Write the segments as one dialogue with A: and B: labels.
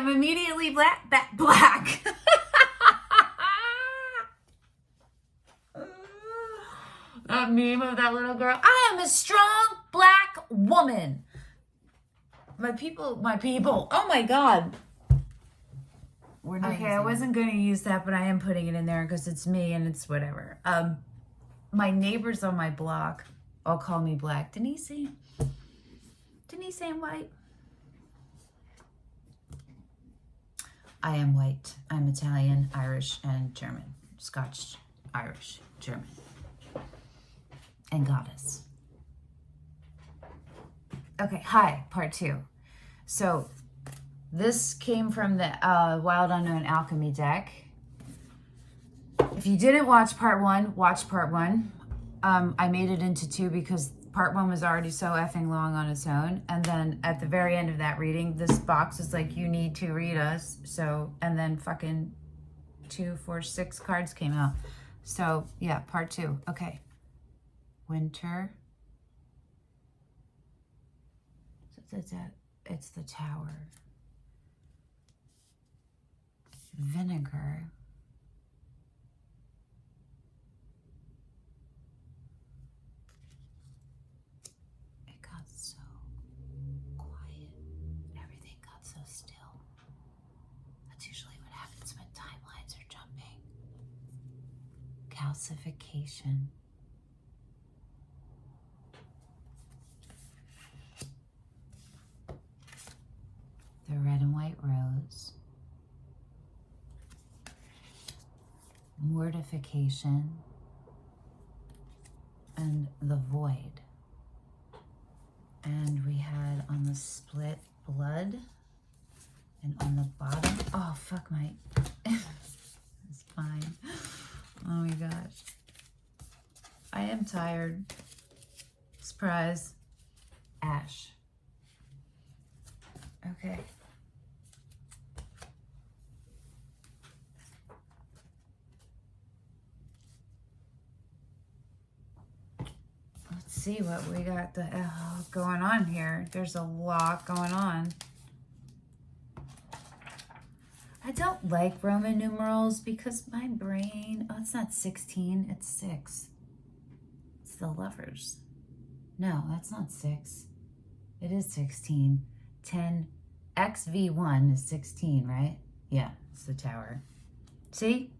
A: I'm immediately black. That meme of that little girl. I am a strong black woman. My people. Oh my God. Okay, I wasn't going to use that, but I am putting it in there because it's me and it's whatever. My neighbors on my block all call me black. Denise ain't white. I am white. I'm Italian, Irish, and German. Scotch, Irish, German. And goddess. Okay, hi, part 2. So this came from the Wild Unknown Alchemy deck. If you didn't watch part 1, watch part 1. I made it into 2 because part 1 was already so effing long on its own. And then at the very end of that reading, this box is like, you need to read us. So, and then fucking 2, 4, 6 cards came out. So yeah, part 2. Okay. Winter. It's the Tower. Vinegar. It got so quiet. Everything got so still. That's usually what happens when timelines are jumping. Calcification. The red and white rose. Mortification. And the void. And we had on the split blood. And on the bottom, oh fuck my, it's fine. Oh my gosh. I am tired. Surprise. Ash. Okay. Let's see what we got going on here. There's a lot going on. I don't like Roman numerals because my brain, oh, it's not 16, it's 6. It's the Lovers. No, that's not 6. It is 16. 10, XV1 is 16, right? Yeah, it's the Tower. See?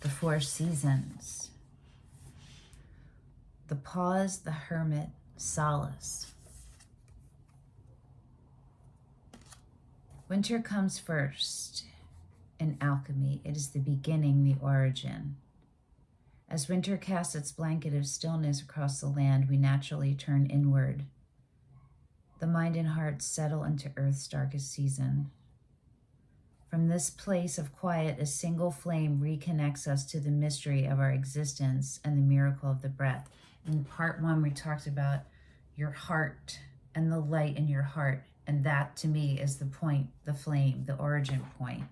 A: The 4 seasons. The pause, the hermit, solace. Winter comes first in alchemy. It is the beginning, the origin. As winter casts its blanket of stillness across the land, we naturally turn inward. The mind and heart settle into Earth's darkest season. From this place of quiet, a single flame reconnects us to the mystery of our existence and the miracle of the breath. In part 1, we talked about your heart and the light in your heart. And that, to me, is the point, the flame, the origin point.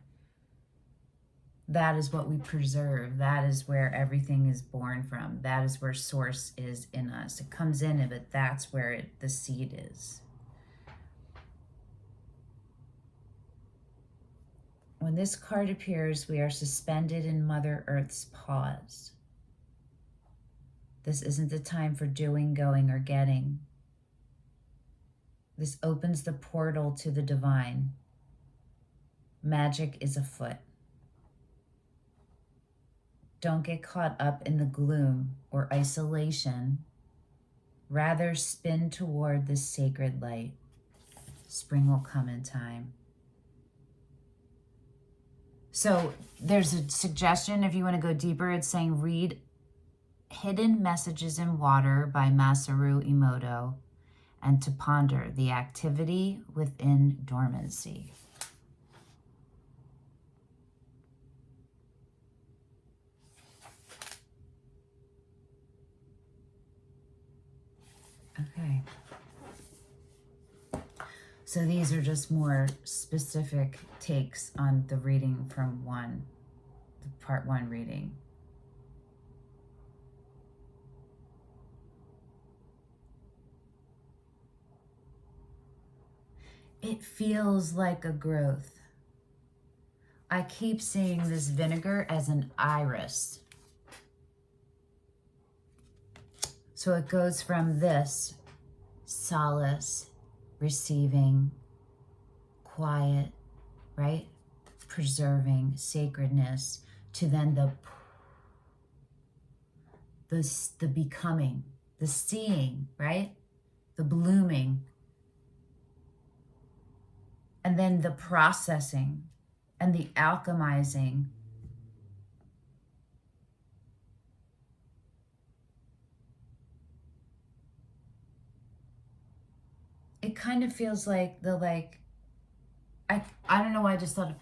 A: That is what we preserve. That is where everything is born from. That is where source is in us. It comes in it, but that's where the seed is. When this card appears, we are suspended in Mother Earth's pause. This isn't the time for doing, going, or getting. This opens the portal to the divine. Magic is afoot. Don't get caught up in the gloom or isolation. Rather, spin toward this sacred light. Spring will come in time. So there's a suggestion, if you want to go deeper, it's saying read Hidden Messages in Water by Masaru Emoto and to ponder the activity within dormancy. Okay. So these are just more specific takes on the reading from the part 1 reading. It feels like a growth. I keep seeing this vinegar as an iris. So it goes from this solace, receiving, quiet, right? Preserving, sacredness, to then the becoming, the seeing, right? The blooming, and then the processing and the alchemizing. It kind of feels like I don't know why I just thought of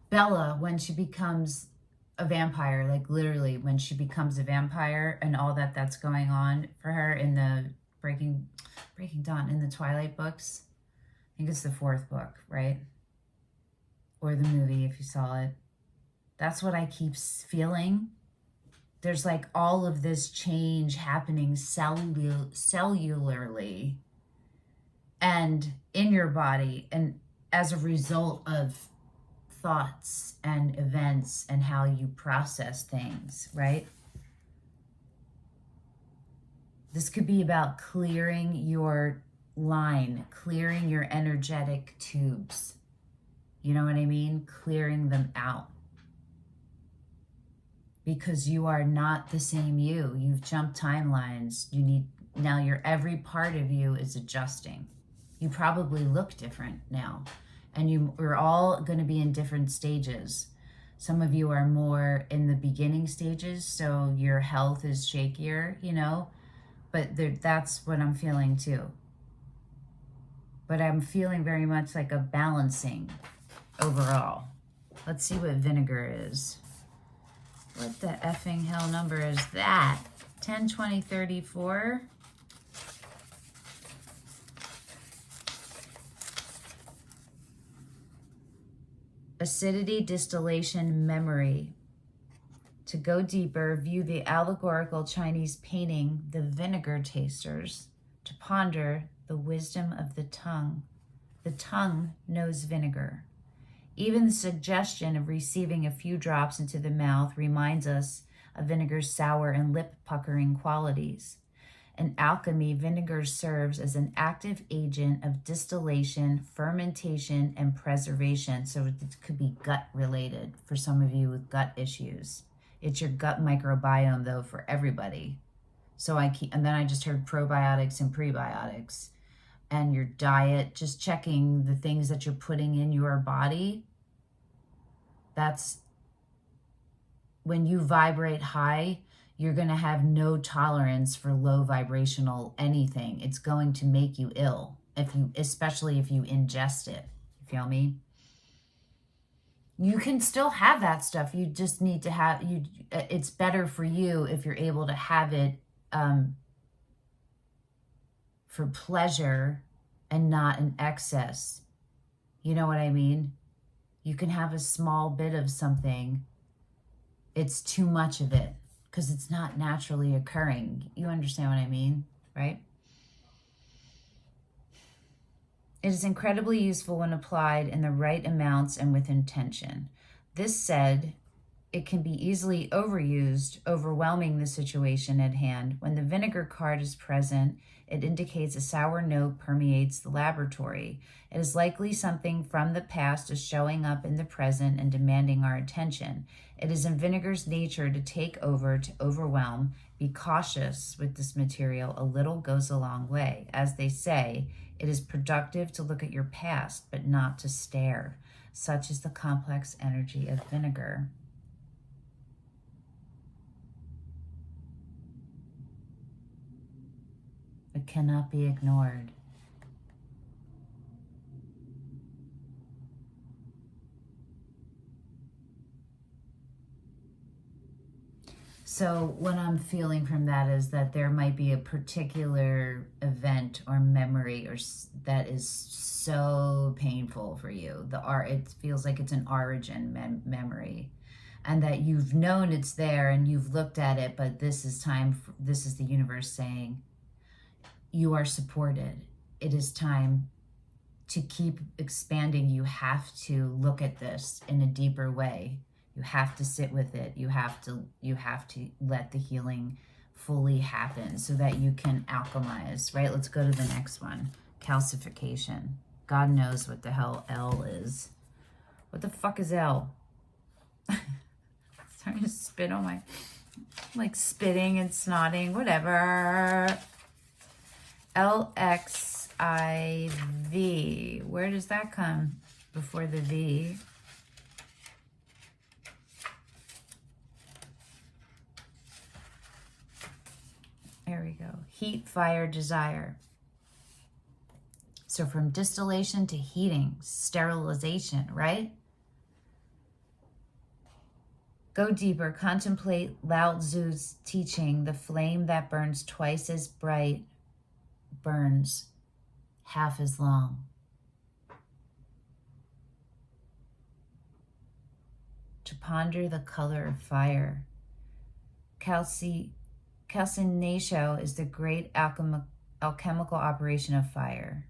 A: Bella when she becomes a vampire, like literally when she becomes a vampire and all that's going on for her in the Breaking Dawn, in the Twilight books. I think it's the 4th book, right? Or the movie if you saw it. That's what I keep feeling. There's like all of this change happening cellularly and in your body, and as a result of thoughts and events and how you process things, right? This could be about clearing your line, clearing your energetic tubes. You know what I mean? Clearing them out. Because you are not the same you. You've jumped timelines. Now every part of you is adjusting. You probably look different now. And we're all going to be in different stages. Some of you are more in the beginning stages, so your health is shakier, but that's what I'm feeling too. But I'm feeling very much like a balancing overall. Let's see what vinegar is. What the effing hell number is that? 10, 20, 34? Acidity, distillation, memory. To go deeper, view the allegorical Chinese painting, The Vinegar Tasters, to ponder the wisdom of the tongue. The tongue knows vinegar. Even the suggestion of receiving a few drops into the mouth reminds us of vinegar's sour and lip-puckering qualities. In alchemy, vinegar serves as an active agent of distillation, fermentation, and preservation. So it could be gut-related for some of you with gut issues. It's your gut microbiome, though, for everybody. And then I just heard probiotics and prebiotics. And your diet, just checking the things that you're putting in your body. That's when you vibrate high, you're going to have no tolerance for low vibrational anything. It's going to make you ill, especially if you ingest it. You feel me? You can still have that stuff. You just need to it's better for you if you're able to have it for pleasure and not in excess. You know what I mean? You can have a small bit of something. It's too much of it because it's not naturally occurring. You understand what I mean, right? It is incredibly useful when applied in the right amounts and with intention. This said, it can be easily overused, overwhelming the situation at hand. When the vinegar card is present, it indicates a sour note permeates the laboratory. It is likely something from the past is showing up in the present and demanding our attention. It is in vinegar's nature to take over, to overwhelm. Be cautious with this material. A little goes a long way. As they say, it is productive to look at your past, but not to stare. Such is the complex energy of vinegar. It cannot be ignored. So what I'm feeling from that is that there might be a particular event or memory that is so painful for you. It feels like it's an origin memory, and that you've known it's there and you've looked at it, but this is the universe saying, you are supported. It is time to keep expanding, you have to look at this in a deeper way. You have to sit with it. You have to let the healing fully happen so that you can alchemize, right? Let's go to the next one. Calcification. God knows what the hell L is. What the fuck is L? Starting to spit on my, like spitting and snotting, whatever. LXIV. Where does that come before the V? There we go. Heat, fire, desire. So from distillation to heating, sterilization, right? Go deeper. Contemplate Lao Tzu's teaching. The flame that burns twice as bright burns half as long. To ponder the color of fire. Calcinatio is the great alchemical operation of fire.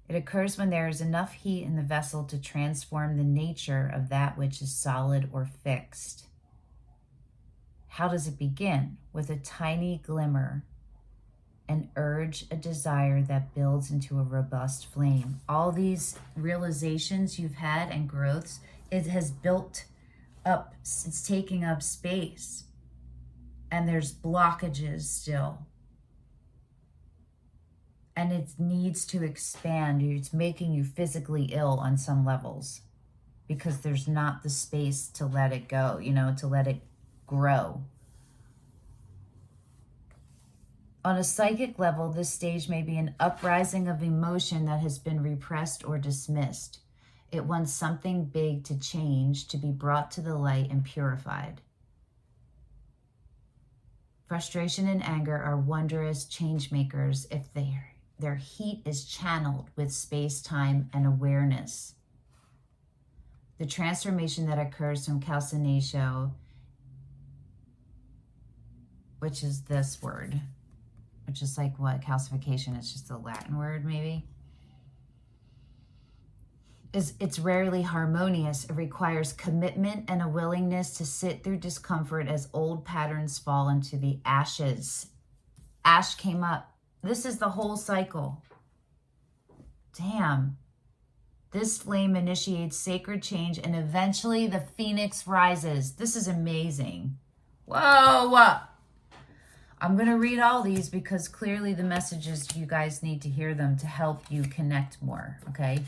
A: It occurs when there is enough heat in the vessel to transform the nature of that which is solid or fixed. How does it begin? With a tiny glimmer, an urge, a desire that builds into a robust flame. All these realizations you've had and growths, it has built up, it's taking up space. And there's blockages still. And it needs to expand. It's making you physically ill on some levels because there's not the space to let it go, to let it grow. On a psychic level, this stage may be an uprising of emotion that has been repressed or dismissed. It wants something big to change, to be brought to the light and purified. Frustration and anger are wondrous change makers if their heat is channeled with space, time, and awareness. The transformation that occurs from calcinatio, which is this word, which is like what? Calcification, it's just a Latin word maybe. It's rarely harmonious. It requires commitment and a willingness to sit through discomfort as old patterns fall into the ashes. Ash came up. This is the whole cycle. Damn. This flame initiates sacred change and eventually the phoenix rises. This is amazing. Whoa. I'm going to read all these because clearly the messages, you guys need to hear them to help you connect more, okay?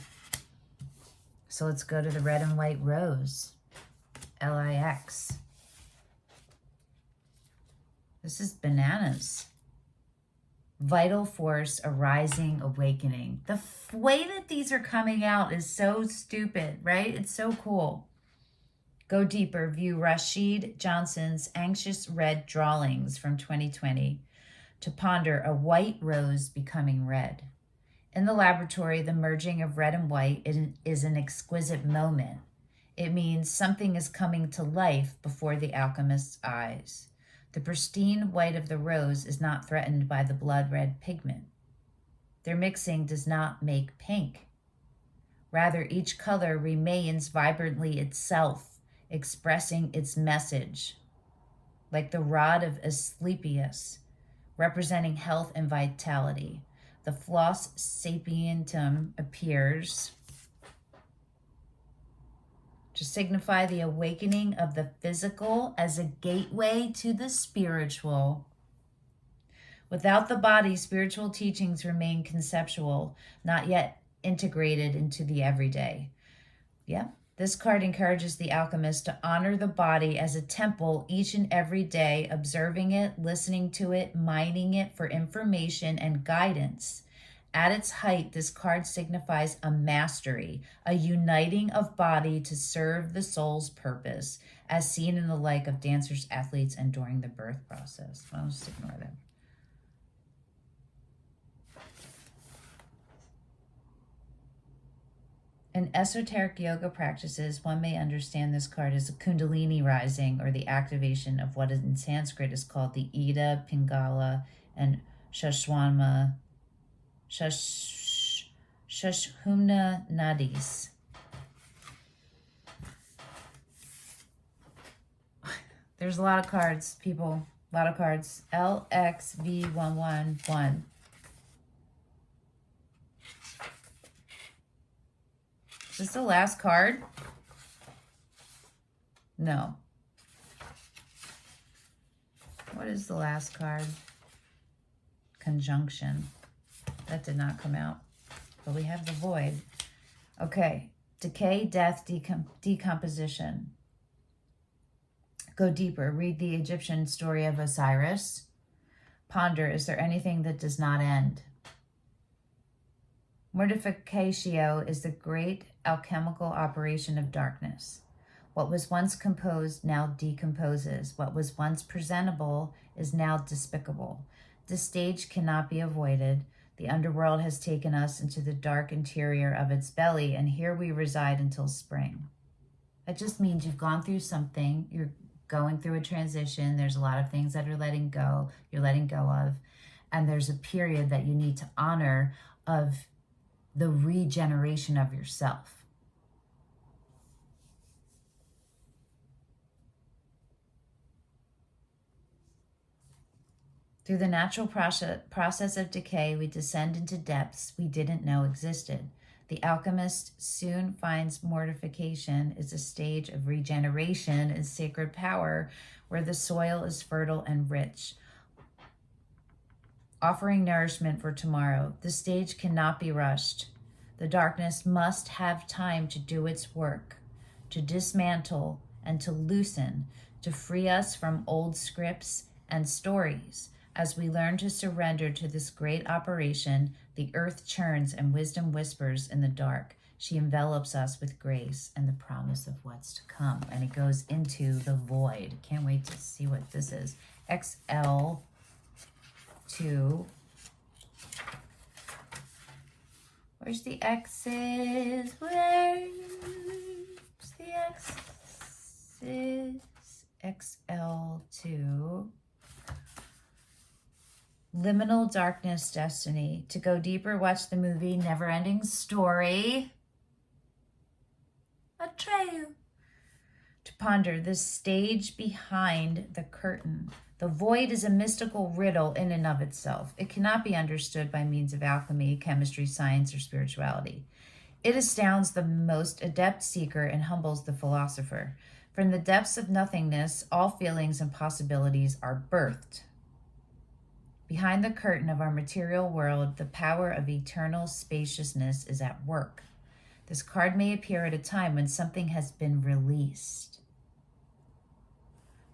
A: So let's go to the red and white rose. LIX. This is bananas. Vital force, arising, awakening. The way that these are coming out is so stupid, right? It's so cool. Go deeper. View Rashid Johnson's Anxious Red Drawings from 2020 to ponder a white rose becoming red. In the laboratory, the merging of red and white is an exquisite moment. It means something is coming to life before the alchemist's eyes. The pristine white of the rose is not threatened by the blood red pigment. Their mixing does not make pink. Rather, each color remains vibrantly itself, expressing its message. Like the rod of Asclepius, representing health and vitality. The floss sapientum appears to signify the awakening of the physical as a gateway to the spiritual. Without the body, spiritual teachings remain conceptual, not yet integrated into the everyday. Yeah, this card encourages the alchemist to honor the body as a temple each and every day, observing it, listening to it, mining it for information and guidance. At its height, this card signifies a mastery, a uniting of body to serve the soul's purpose, as seen in the like of dancers, athletes, and during the birth process. I'll just ignore them. In esoteric yoga practices, one may understand this card as a kundalini rising, or the activation of what in Sanskrit is called the Ida, Pingala, and Shushumna Nadis. There's a lot of cards, people. A lot of cards. LXV111. Is this the last card? No. What is the last card? Conjunction. That did not come out. But we have the void. Okay. Decay, death, decomposition. Go deeper. Read the Egyptian story of Osiris. Ponder, is there anything that does not end? Mortificatio is the great alchemical operation of darkness. What was once composed now decomposes. What was once presentable is now despicable. This stage cannot be avoided. The underworld has taken us into the dark interior of its belly, and here we reside until spring. That just means you've gone through something. You're going through a transition. There's a lot of things that you're letting go of. And there's a period that you need to honor of the regeneration of yourself. Through the natural process of decay, we descend into depths we didn't know existed. The alchemist soon finds mortification is a stage of regeneration and sacred power where the soil is fertile and rich, offering nourishment for tomorrow. The stage cannot be rushed. The darkness must have time to do its work, to dismantle and to loosen, to free us from old scripts and stories. As we learn to surrender to this great operation, the earth churns and wisdom whispers in the dark. She envelops us with grace and the promise of what's to come. And it goes into the void. Can't wait to see what this is. XL2. Where's the X's? Where's the X's? XL2. Liminal darkness, destiny. To go deeper, watch the movie Never-Ending Story. Atreyu. To ponder the stage behind the curtain. The void is a mystical riddle in and of itself. It cannot be understood by means of alchemy, chemistry, science, or spirituality. It astounds the most adept seeker and humbles the philosopher. From the depths of nothingness, all feelings and possibilities are birthed. Behind the curtain of our material world, the power of eternal spaciousness is at work. This card may appear at a time when something has been released.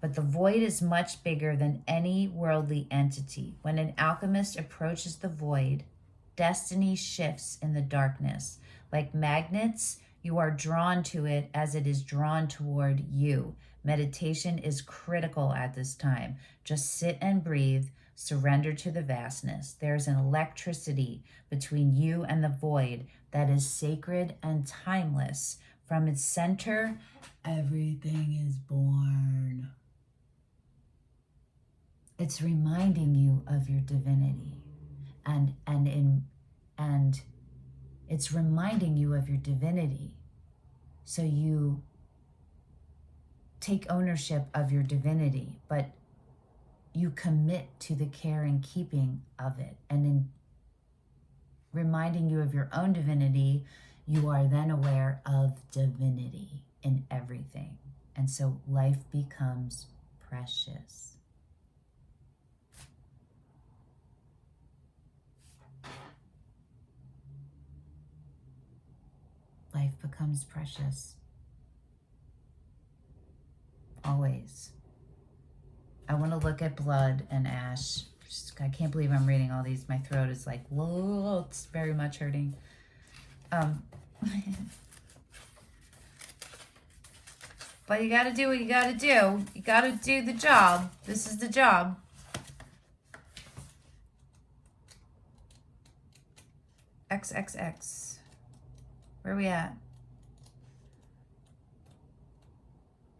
A: But the void is much bigger than any worldly entity. When an alchemist approaches the void, destiny shifts in the darkness. Like magnets, you are drawn to it as it is drawn toward you. Meditation is critical at this time. Just sit and breathe. Surrender to the vastness. There's an electricity between you and the void that is sacred and timeless. From its center, everything is born. It's reminding you of your divinity. And it's reminding you of your divinity. So you take ownership of your divinity, but you commit to the care and keeping of it. And in reminding you of your own divinity, you are then aware of divinity in everything. And so life becomes precious. Life becomes precious. Always. I want to look at blood and ash. I can't believe I'm reading all these. My throat is like, whoa, it's very much hurting. But you got to do what you got to do. You got to do the job. This is the job. XXX. Where are we at?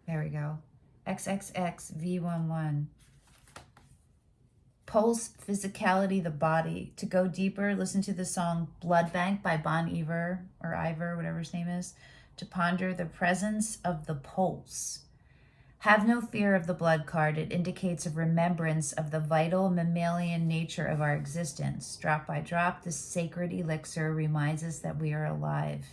A: There we go. XXX V11. pulse, physicality, the body. To go deeper, listen to the song Blood Bank by Bon Iver, or Ivor, whatever his name is, to ponder the presence of the pulse. Have no fear of the blood card. It indicates a remembrance of the vital mammalian nature of our existence. Drop by drop, this sacred elixir reminds us that we are alive,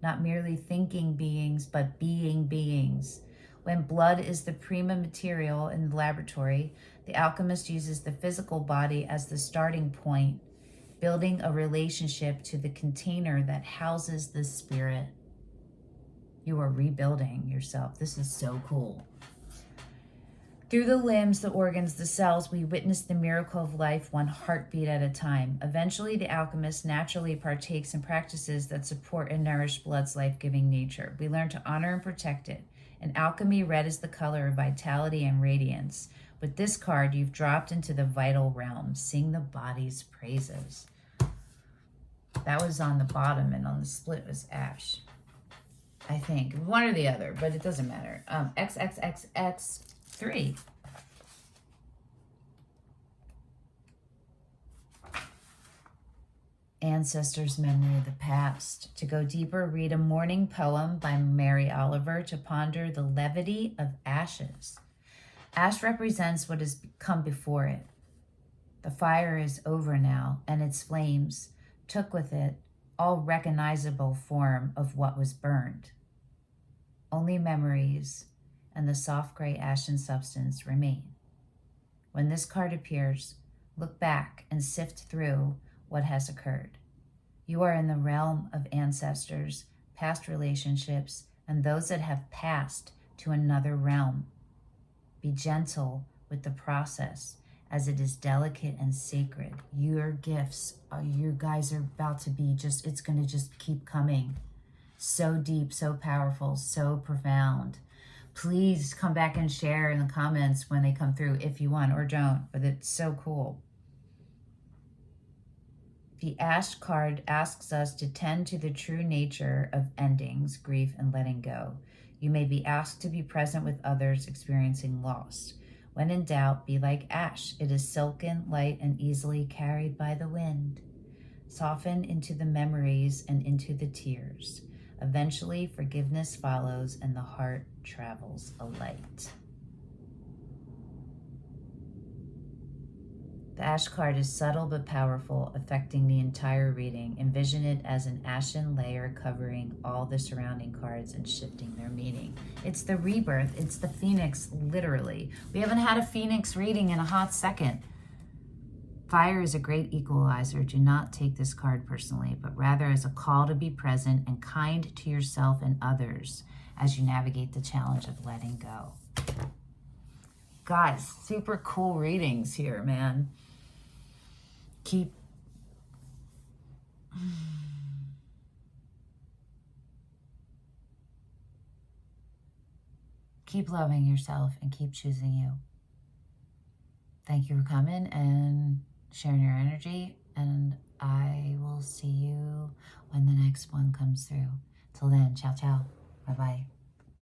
A: not merely thinking beings, but being beings. When blood is the prima material in the laboratory, the alchemist uses the physical body as the starting point, building a relationship to the container that houses the spirit. You are rebuilding yourself. This is so cool. Through the limbs, the organs, the cells, we witness the miracle of life one heartbeat at a time. Eventually, the alchemist naturally partakes in practices that support and nourish blood's life-giving nature. We learn to honor and protect it. In alchemy, red is the color of vitality and radiance. With this card, you've dropped into the vital realm. Sing the body's praises. That was on the bottom, and on the split was ash. I think. One or the other, but it doesn't matter. XXXX3. Ancestors' memory of the past. To go deeper, read a morning poem by Mary Oliver to ponder the levity of ashes. Ash represents what has come before it. The fire is over now, and its flames took with it all recognizable form of what was burned. Only memories and the soft gray ashen substance remain. When this card appears, look back and sift through what has occurred. You are in the realm of ancestors, past relationships, and those that have passed to another realm. Be gentle with the process, as it is delicate and sacred. Your gifts, you guys are about to be it's going to just keep coming. So deep, so powerful, so profound. Please come back and share in the comments when they come through if you want, or don't, but it's so cool. The Ash card asks us to tend to the true nature of endings, grief, and letting go. You may be asked to be present with others experiencing loss. When in doubt, be like ash. It is silken, light, and easily carried by the wind. Soften into the memories and into the tears. Eventually, forgiveness follows and the heart travels alight. The ash card is subtle but powerful, affecting the entire reading. Envision it as an ashen layer covering all the surrounding cards and shifting their meaning. It's the rebirth. It's the phoenix, literally. We haven't had a phoenix reading in a hot second. Fire is a great equalizer. Do not take this card personally, but rather as a call to be present and kind to yourself and others as you navigate the challenge of letting go. Guys, super cool readings here, man. Keep loving yourself and keep choosing you. Thank you for coming and sharing your energy, and I will see you when the next one comes through. Till then, ciao, ciao. Bye-bye.